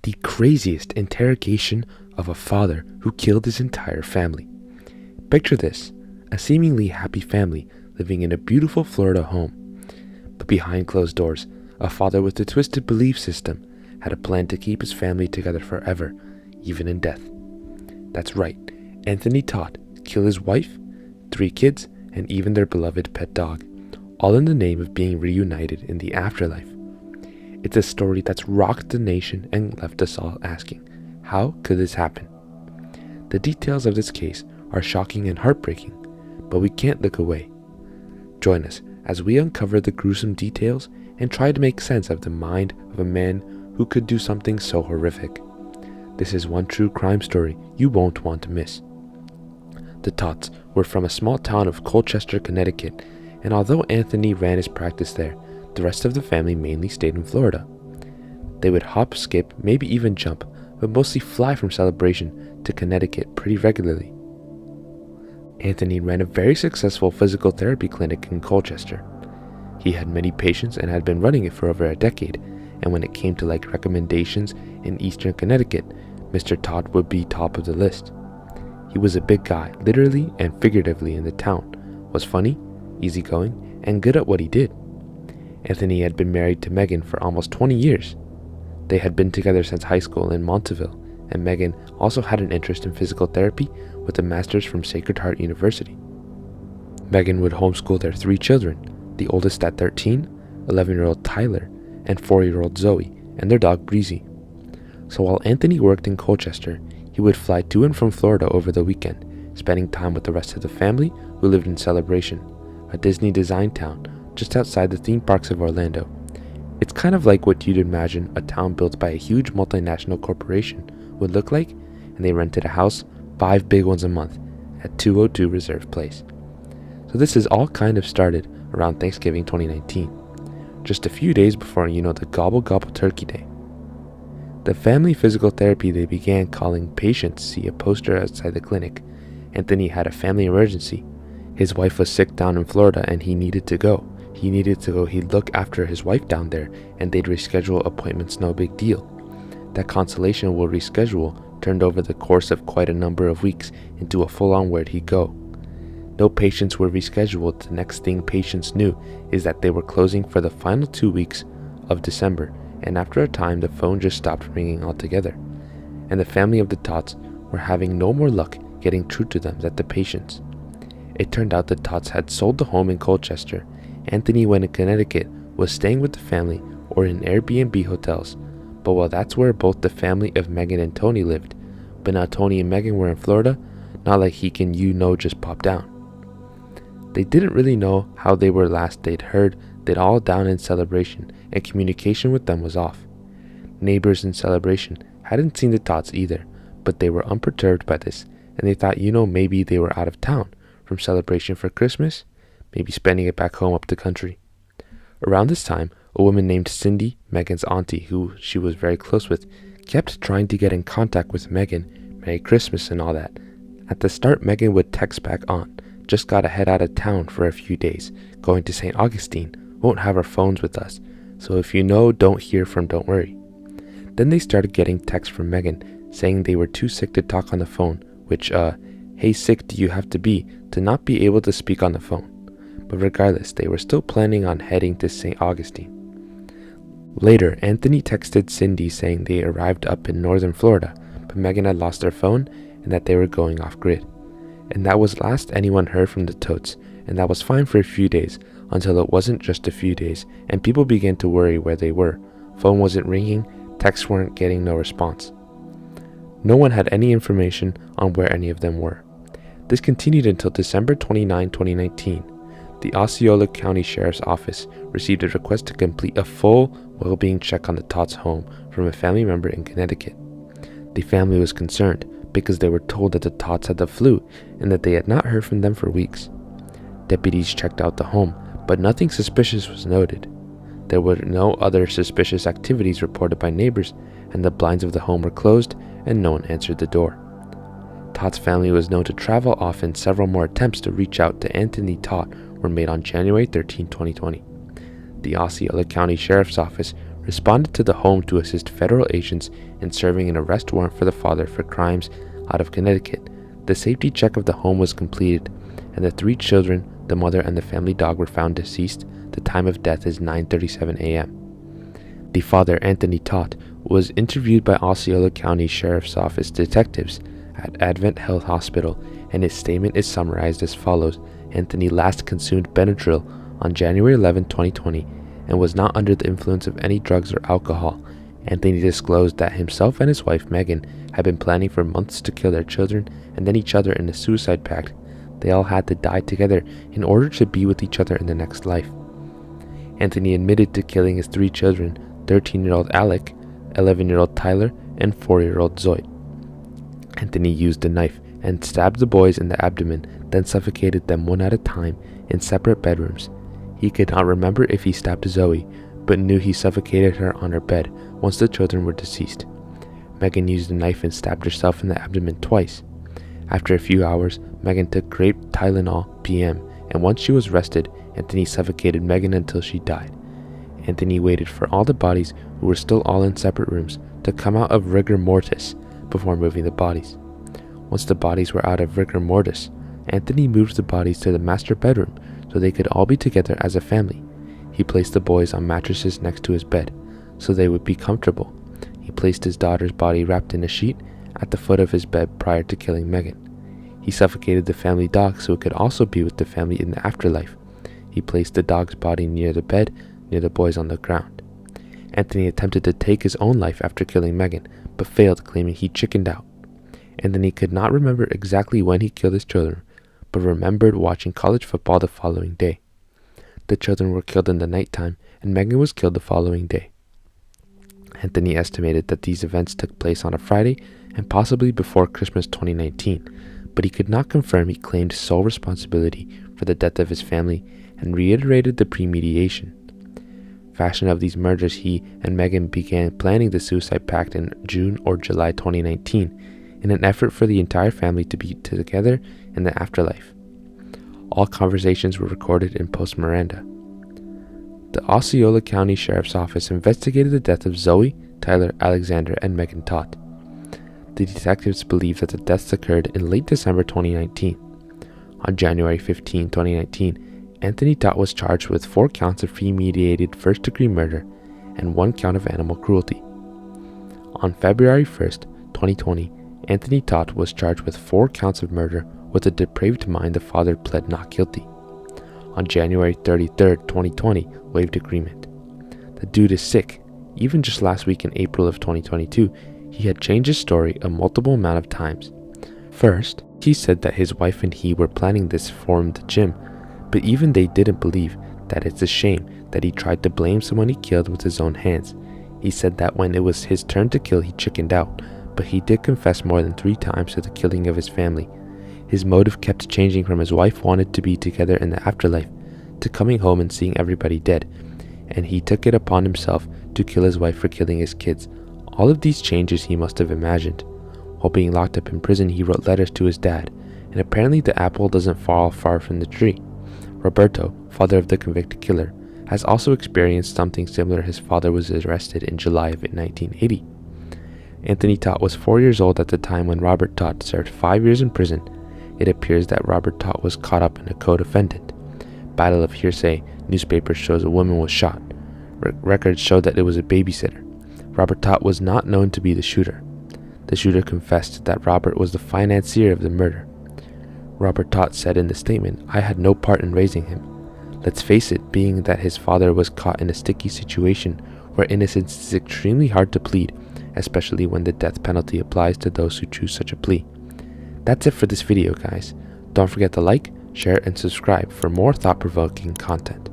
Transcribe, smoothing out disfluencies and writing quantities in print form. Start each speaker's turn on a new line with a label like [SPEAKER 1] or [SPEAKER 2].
[SPEAKER 1] the craziest interrogation of a father who killed his entire family. Picture this, a seemingly happy family living in a beautiful Florida home. But behind closed doors, a father with a twisted belief system had a plan to keep his family together forever, even in death. That's right, Anthony Todt killed his wife, 3 kids, and even their beloved pet dog, all in the name of being reunited in the afterlife. It's a story that's rocked the nation and left us all asking, how could this happen? The details of this case are shocking and heartbreaking, but we can't look away. Join us as we uncover the gruesome details and try to make sense of the mind of a man who could do something so horrific. This is one true crime story you won't want to miss. The Todts were from a small town of Colchester, Connecticut, and although Anthony ran his practice there, the rest of the family mainly stayed in Florida. They would hop, skip, maybe even jump, but mostly fly from Celebration to Connecticut pretty regularly. Anthony ran a very successful physical therapy clinic in Colchester. He had many patients and had been running it for over a decade, and when it came to recommendations in eastern Connecticut, Mr. Todt would be top of the list. He was a big guy, literally and figuratively in the town, was funny, easygoing, and good at what he did. Anthony had been married to Megan for almost 20 years. They had been together since high school in Monteville, and Megan also had an interest in physical therapy with a master's from Sacred Heart University. Megan would homeschool their 3 children, the oldest at 13, 11-year-old Tyler, and 4-year-old Zoe, and their dog Breezy. So while Anthony worked in Colchester, he would fly to and from Florida over the weekend, spending time with the rest of the family who lived in Celebration, a Disney-designed town just outside the theme parks of Orlando. It's kind of like what you'd imagine a town built by a huge multinational corporation would look like, and they rented a house, 5 big ones a month, at 202 Reserve Place. So this is all kind of started around Thanksgiving 2019, just a few days before the Gobble Gobble Turkey Day. The family physical therapy they began calling patients see a poster outside the clinic. Anthony had a family emergency. His wife was sick down in Florida and he needed to go. He'd look after his wife down there and they'd reschedule appointments, no big deal. That consolation will reschedule turned over the course of quite a number of weeks into a full-on where'd he go. No patients were rescheduled. The next thing patients knew is that they were closing for the final 2 weeks of December, and after a time the phone just stopped ringing altogether, and the family of the Todts were having no more luck getting through to them than the patients. It turned out the Todts had sold the home in Colchester. Anthony, when in Connecticut, was staying with the family or in Airbnb hotels, but while that's where both the family of Megan and Tony lived, but now Tony and Megan were in Florida, not like he can just pop down. They didn't really know how they were last they'd heard they'd all down in Celebration, and communication with them was off. Neighbors in Celebration hadn't seen the Todts either, but they were unperturbed by this, and they thought maybe they were out of town from Celebration for Christmas, maybe spending it back home up the country. Around this time, a woman named Cindy, Megan's auntie, who she was very close with, kept trying to get in contact with Megan, Merry Christmas and all that. At the start, Megan would text back on, just gotta head out of town for a few days, going to St. Augustine, won't have our phones with us, so if don't hear from, don't worry. Then they started getting texts from Megan saying they were too sick to talk on the phone, which, hey, sick do you have to be to not be able to speak on the phone? But regardless, they were still planning on heading to St. Augustine. Later, Anthony texted Cindy saying they arrived up in northern Florida, but Megan had lost their phone and that they were going off grid. And that was last anyone heard from the Todts, and that was fine for a few days, until it wasn't just a few days, and people began to worry where they were. Phone wasn't ringing, texts weren't getting no response. No one had any information on where any of them were. This continued until December 29, 2019. The Osceola County Sheriff's Office received a request to complete a full well-being check on the Todts' home from a family member in Connecticut. The family was concerned because they were told that the Todts had the flu and that they had not heard from them for weeks. Deputies checked out the home, but nothing suspicious was noted. There were no other suspicious activities reported by neighbors, and the blinds of the home were closed and no one answered the door. Todd's family was known to travel often. Several more attempts to reach out to Anthony Todt were made on January 13, 2020. The Osceola County Sheriff's Office responded to the home to assist federal agents in serving an arrest warrant for the father for crimes out of Connecticut. The safety check of the home was completed, and the 3 children, the mother and the family dog, were found deceased. The time of death is 9:37 a.m. The father, Anthony Todt, was interviewed by Osceola County Sheriff's Office detectives at Advent Health Hospital, and his statement is summarized as follows. Anthony last consumed Benadryl on January 11, 2020, and was not under the influence of any drugs or alcohol. Anthony disclosed that himself and his wife, Megan, had been planning for months to kill their children and then each other in a suicide pact. They all had to die together in order to be with each other in the next life. Anthony admitted to killing his 3 children, 13-year-old Alec, 11-year-old Tyler, and 4-year-old Zoe. Anthony used a knife and stabbed the boys in the abdomen, then suffocated them one at a time in separate bedrooms. He could not remember if he stabbed Zoe, but knew he suffocated her on her bed once the children were deceased. Megan used a knife and stabbed herself in the abdomen twice. After a few hours, Megan took grape Tylenol PM, and once she was rested, Anthony suffocated Megan until she died. Anthony waited for all the bodies, who were still all in separate rooms, to come out of rigor mortis before moving the bodies. Once the bodies were out of rigor mortis, Anthony moved the bodies to the master bedroom so they could all be together as a family. He placed the boys on mattresses next to his bed so they would be comfortable. He placed his daughter's body wrapped in a sheet at the foot of his bed prior to killing Megan. He suffocated the family dog so it could also be with the family in the afterlife. He placed the dog's body near the bed, near the boys on the ground. Anthony attempted to take his own life after killing Megan, but failed, claiming he chickened out. Anthony could not remember exactly when he killed his children, but remembered watching college football the following day. The children were killed in the nighttime, and Megan was killed the following day. Anthony estimated that these events took place on a Friday and possibly before Christmas 2019, but he could not confirm. He claimed sole responsibility for the death of his family and reiterated the premeditation fashion of these murders. He and Megan began planning the suicide pact in June or July 2019 in an effort for the entire family to be together in the afterlife. All conversations were recorded in post Miranda. The Osceola County Sheriff's Office investigated the death of Zoe, Tyler, Alexander, and Megan Todt. The detectives believe that the deaths occurred in late December 2019. On January 15, 2019, Anthony Todt was charged with 4 counts of premeditated first-degree murder and 1 count of animal cruelty. On February 1st, 2020, Anthony Todt was charged with 4 counts of murder with a depraved mind. The father pled not guilty. On January 33rd, 2020, waived agreement. The dude is sick. Even just last week in April of 2022, he had changed his story a multiple amount of times. First, he said that his wife and he were planning this for the gym, but even they didn't believe that. It's a shame that he tried to blame someone he killed with his own hands. He said that when it was his turn to kill, he chickened out, but he did confess more than 3 times to the killing of his family. His motive kept changing from his wife wanted to be together in the afterlife to coming home and seeing everybody dead, and he took it upon himself to kill his wife for killing his kids. All of these changes he must have imagined. While being locked up in prison, he wrote letters to his dad, and apparently the apple doesn't fall far from the tree. Roberto, father of the convicted killer, has also experienced something similar. His father was arrested in July of 1980. Anthony Todt was 4 years old at the time when Robert Todt served 5 years in prison. It appears that Robert Todt was caught up in a co-defendant. Battle of hearsay. Newspaper shows a woman was shot. Records show that it was a babysitter. Robert Todt was not known to be the shooter. The shooter confessed that Robert was the financier of the murder. Robert Todt said in the statement, "I had no part in raising him." Let's face it, being that his father was caught in a sticky situation where innocence is extremely hard to plead, especially when the death penalty applies to those who choose such a plea. That's it for this video, guys. Don't forget to like, share, and subscribe for more thought-provoking content.